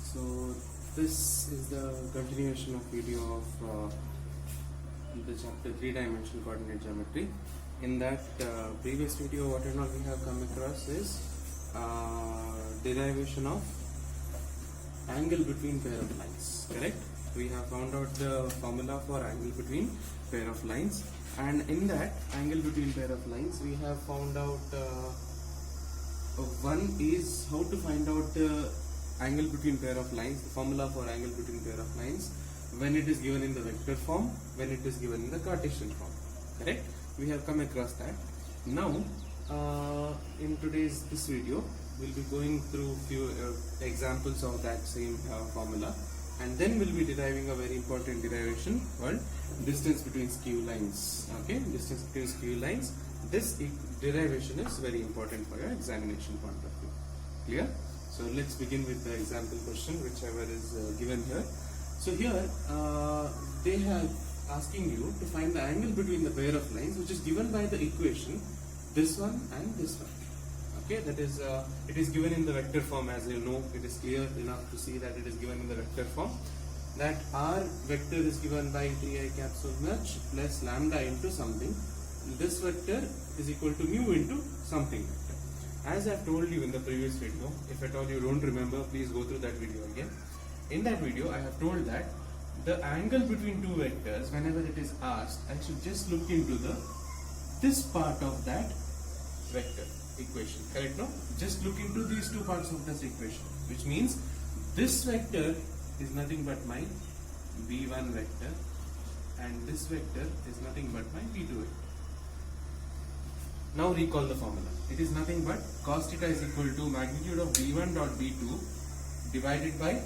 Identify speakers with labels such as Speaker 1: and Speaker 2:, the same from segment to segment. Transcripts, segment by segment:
Speaker 1: So this is the continuation of video of the chapter 3-dimensional coordinate geometry. In that previous video, what and all we have come across is derivation of angle between pair of lines. Correct? We have found out the formula for angle between pair of lines, and in that angle between pair of lines, we have found out one is how to find out angle between pair of lines, the formula for angle between pair of lines when it is given in the vector form, when it is given in the Cartesian form. Correct? We have come across that. Now in today's this video we'll be going through few examples of that same formula, and then we'll be deriving a very important derivation called distance between skew lines. Okay, distance between skew lines. This derivation is very important for your examination point of view. Clear? So let's begin with the example question, whichever is given here. So here they have asking you to find the angle between the pair of lines, which is given by the equation this one and this one. Okay, that is it is given in the vector form. As you know, it is clear enough to see that it is given in the vector form. That r vector is given by 3i cap so much plus lambda into something. This vector is equal to mu into something vector. As I have told you in the previous video, if at all you don't remember, please go through that video again. In that video, I have told that the angle between two vectors, whenever it is asked, I should just look into this part of that vector equation. Correct? No? Just look into these two parts of this equation, which means this vector is nothing but my v1 vector, and this vector is nothing but my v2 vector. Now recall the formula. It is nothing but cos theta is equal to magnitude of b1 dot b2 divided by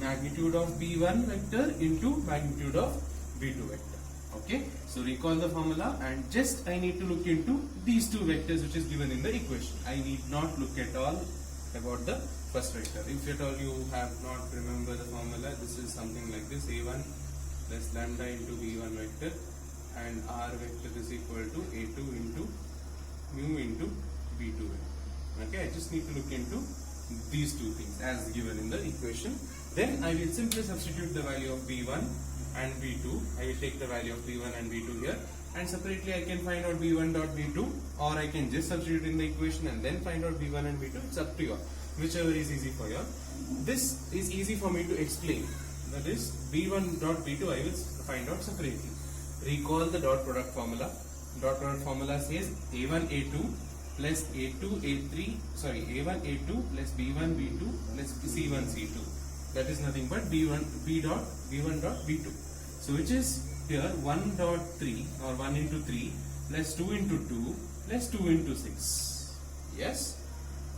Speaker 1: magnitude of b1 vector into magnitude of b2 vector. Okay, so recall the formula, and just I need to look into these two vectors which is given in the equation. I need not look at all about the first vector. If at all you have not remember the formula, this is something like this: a1 plus lambda into b1 vector, and r vector is equal to a2 into mu into b2 vector. Okay, I just need to look into these two things as given in the equation. Then I will simply substitute the value of b1 and b2. I will take the value of b1 and b2 here, and separately I can find out b1 dot b2, or I can just substitute in the equation and then find out b1 and b2. It's up to you, whichever is easy for you. This is easy for me to explain. That is b1 dot b2 I will find out separately. Recall the dot product formula. Dot product formula says a1 a2 plus a2 a3 sorry a1 a2 plus b1 b2 plus c1 c2. That is nothing but b1 dot b2. So which is here 1 dot 3 or 1 into 3 plus 2 into 2 plus 2 into 6. Yes,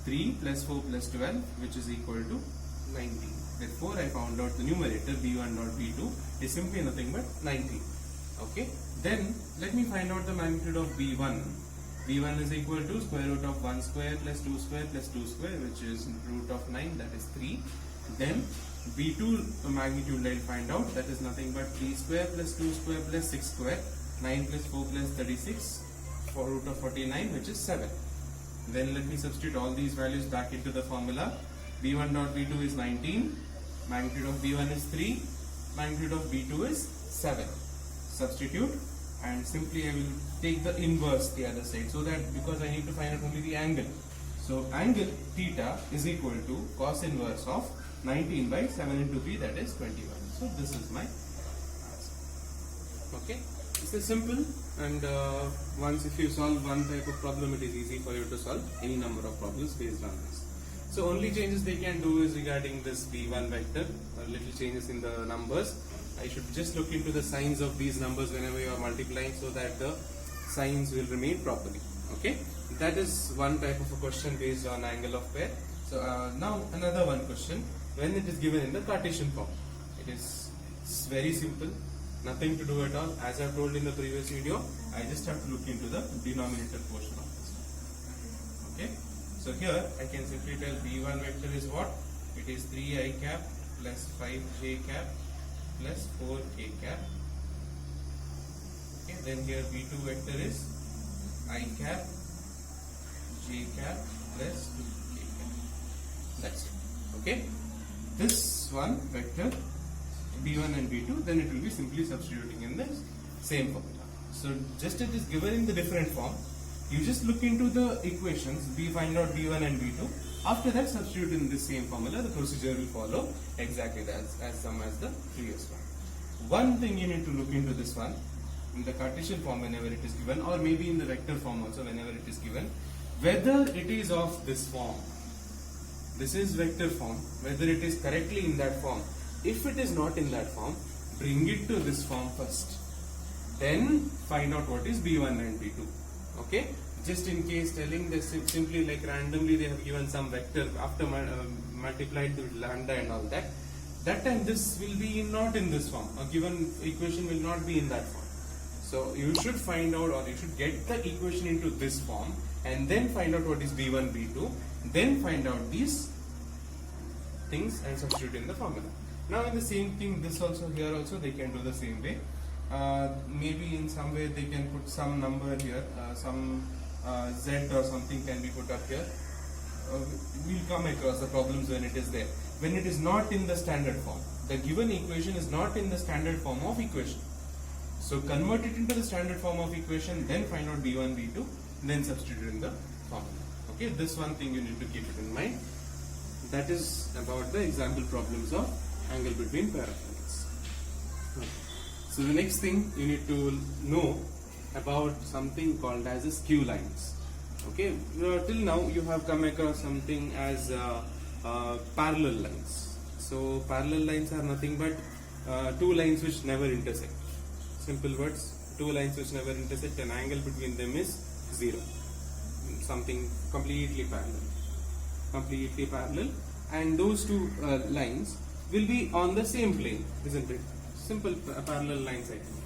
Speaker 1: 3 plus 4 plus 12, which is equal to 19. Therefore I found out the numerator b1 dot b2 is simply nothing but 19. Okay, then let me find out the magnitude of b1. b1 is equal to square root of 1 square plus 2 square plus 2 square, which is root of 9, that is 3. Then b2 magnitude I will find out, that is nothing but 3 square plus 2 square plus 6 square, 9 plus 4 plus 36, for root of 49, which is 7. Then let me substitute all these values back into the formula. b1 dot b2 is 19, magnitude of b1 is 3, magnitude of b2 is 7. Substitute, and simply I will take the inverse the other side, so that because I need to find out only the angle. So angle theta is equal to cos inverse of 19 by 7 into 3, that is 21. So this is my answer. Okay, it's a simple, and once if you solve one type of problem, it is easy for you to solve any number of problems based on this. So only changes they can do is regarding this b1 vector, little changes in the numbers. I should just look into the signs of these numbers whenever you are multiplying, so that the signs will remain properly. Okay, that is one type of a question based on angle of pair. So now another one question, when it is given in the Cartesian form. It is very simple, nothing to do at all. As I have told in the previous video, I just have to look into the denominator portion of this. Okay, so here I can simply tell b1 vector is what? It is 3i cap plus 5j cap plus 4k cap. Okay, then here b2 vector is I cap j cap plus 2k cap. That's it. Okay. this one vector b1 and b2, then it will be simply substituting in the same formula. So just it is given in the different form. You just look into the equations, find out b1 and b2. After that, substitute in the same formula. The procedure will follow exactly as same as the previous one. One thing you need to look into this one, in the Cartesian form whenever it is given, or maybe in the vector form also whenever it is given, whether it is of this form. This is vector form, whether it is correctly in that form. If it is not in that form, bring it to this form first. Then find out what is b1 and b2. Okay? Just in case telling this simply like randomly they have given some vector after multiplied with lambda and all that. That time this will be not in this form. A given equation will not be in that form. So you should find out, or you should get the equation into this form and then find out what is b1, b2. Then find out these things and substitute in the formula. Now in the same thing, this also, here also they can do the same way. Maybe in some way they can put some number here, some z or something can be put up here. We'll come across the problems when it is there. When it is not in the standard form, the given equation is not in the standard form of equation. So convert it into the standard form of equation, then find out b1, b2, then substitute in the formula. Okay, this one thing you need to keep it in mind. That is about the example problems of angle between parabolas. So the next thing you need to know about something called as a skew lines. Okay, till now you have come across something as parallel lines. So parallel lines are nothing but two lines which never intersect. Simple words, two lines which never intersect, an angle between them is 0. Something completely parallel, and those two lines will be on the same plane, isn't it? Simple parallel lines I think.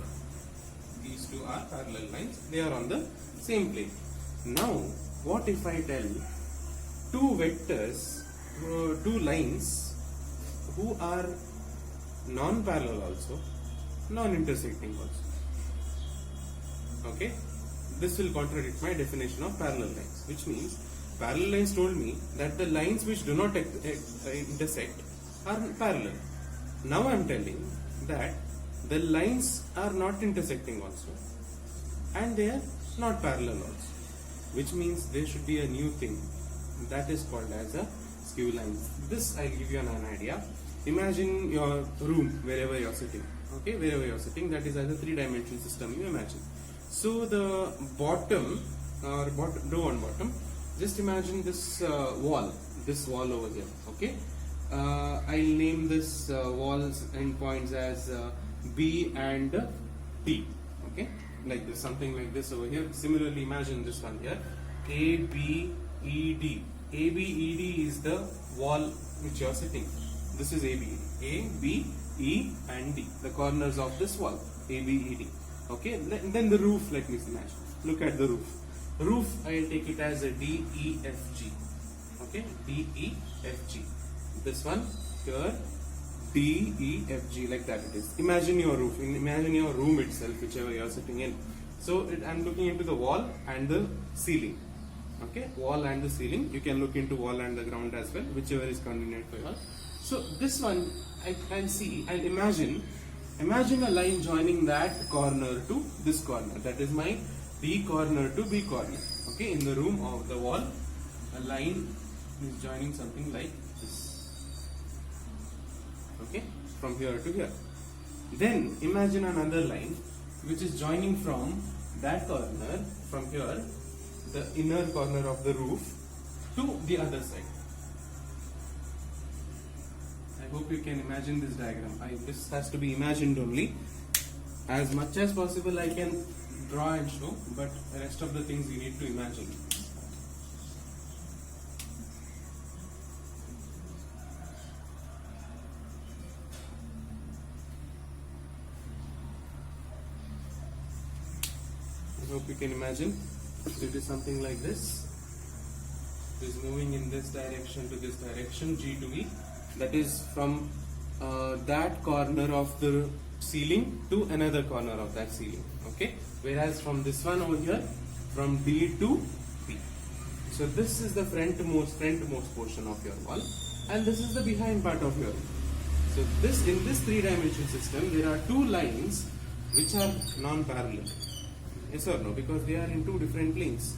Speaker 1: These two are parallel lines, they are on the same plane. Now what if I tell two vectors, two lines who are non-parallel also, non-intersecting also? Okay, this will contradict my definition of parallel lines, which means parallel lines told me that the lines which do not intersect are parallel. Now I am telling that the lines are not intersecting also and they are not parallel also, which means there should be a new thing that is called as a skew lines. This I'll give you an idea. Imagine your room wherever you are sitting. Okay, wherever you are sitting, that is as a 3-dimensional system you imagine. So the bottom or row on bottom, just imagine this wall over there. Okay, I'll name this wall's endpoints as B and T. Okay, like this, something like this over here. Similarly, imagine this one here, A, B, E, D. A, B, E, D is the wall which you are sitting. This is A, B, E, D. A, B, E and D, the corners of this wall, A, B, E, D. Okay, then the roof, let me imagine. Look at the roof. Roof, I will take it as a D, E, F, G. Okay, D, E, F, G. This one here, D, E, F, G, like that it is. Imagine your roof, imagine your room itself, whichever you are sitting in. So I am looking into the wall and the ceiling. Okay, wall and the ceiling. You can look into wall and the ground as well, whichever is convenient for you. So this one, I'll imagine a line joining that corner to this corner. That is my D corner to B corner. Okay, in the room of the wall, a line is joining something like this. Okay, from here to here. Then imagine another line which is joining from that corner, from here, the inner corner of the roof, to the other side. I hope you can imagine this diagram. This has to be imagined only. As much as possible I can draw and show, but the rest of the things you need to imagine. I hope you can imagine. It is something like this. It is moving in this direction to this direction, G to E. That is from that corner of the ceiling to another corner of that ceiling. Okay, whereas from this one over here, from D to B. So this is the frontmost portion of your wall, and this is the behind part of here. So in this three-dimensional system, there are two lines which are non-parallel. Yes or no? Because they are in two different planes.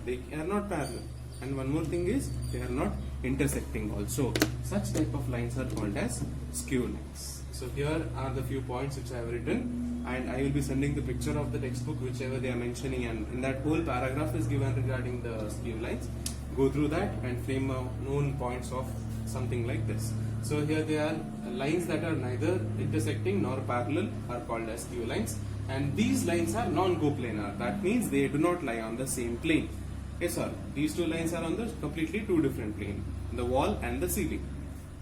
Speaker 1: They are not parallel. And one more thing is, they are not intersecting also. Such type of lines are called as skew lines. So here are the few points which I have written, and I will be sending the picture of the textbook whichever they are mentioning, and in that whole paragraph is given regarding the skew lines. Go through that and frame known points of something like this. So here they are lines that are neither intersecting nor parallel are called as skew lines, and these lines are non-coplanar. That means they do not lie on the same plane. Yes sir, these two lines are on the completely two different plane, the wall and the ceiling.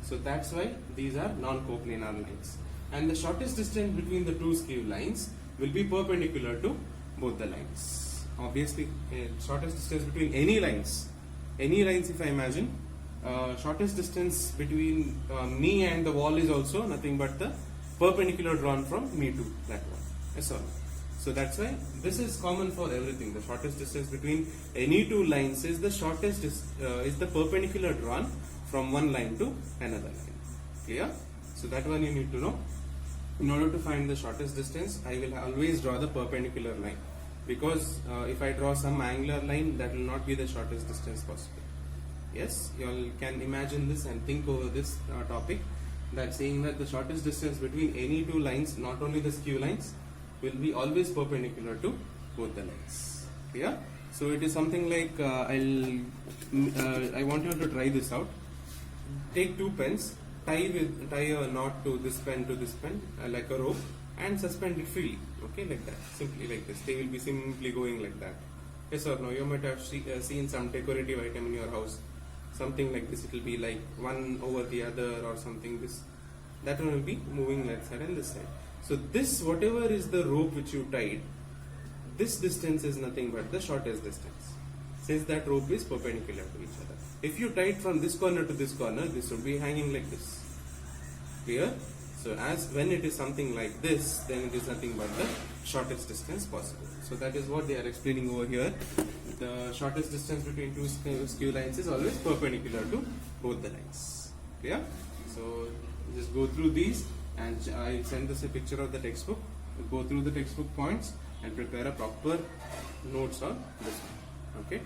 Speaker 1: So that's why these are non-coplanar lines. And the shortest distance between the two skew lines will be perpendicular to both the lines. Obviously, shortest distance between any lines if I imagine, shortest distance between me and the wall is also nothing but the perpendicular drawn from me to that one. Yes sir. So that's why this is common for everything. The shortest distance between any two lines is the shortest is the perpendicular drawn from one line to another line. Clear? So that one you need to know. In order to find the shortest distance, I will always draw the perpendicular line, because if I draw some angular line, that will not be the shortest distance possible. Yes, you all can imagine this and think over this topic, that saying that the shortest distance between any two lines, not only the skew lines, will be always perpendicular to both the lines. Clear? So it is something like I want you to try this out. Take two pens, tie a knot to this pen like a rope, and suspend it freely. Okay, like that, simply like this. They will be simply going like that. Yes or no? You might have seen some decorative item in your house, something like this. It will be like one over the other or something. That one will be moving left side and this side. So this, whatever is the rope which you tied, this distance is nothing but the shortest distance, since that rope is perpendicular to each other. If you tie it from this corner to this corner, this would be hanging like this. Clear? So as when it is something like this, then it is nothing but the shortest distance possible. So that is what they are explaining over here. The shortest distance between two skew lines is always perpendicular to both the lines. Clear? So just go through these, and I send this a picture of the textbook. Go through the textbook points and prepare a proper notes on this one. Okay.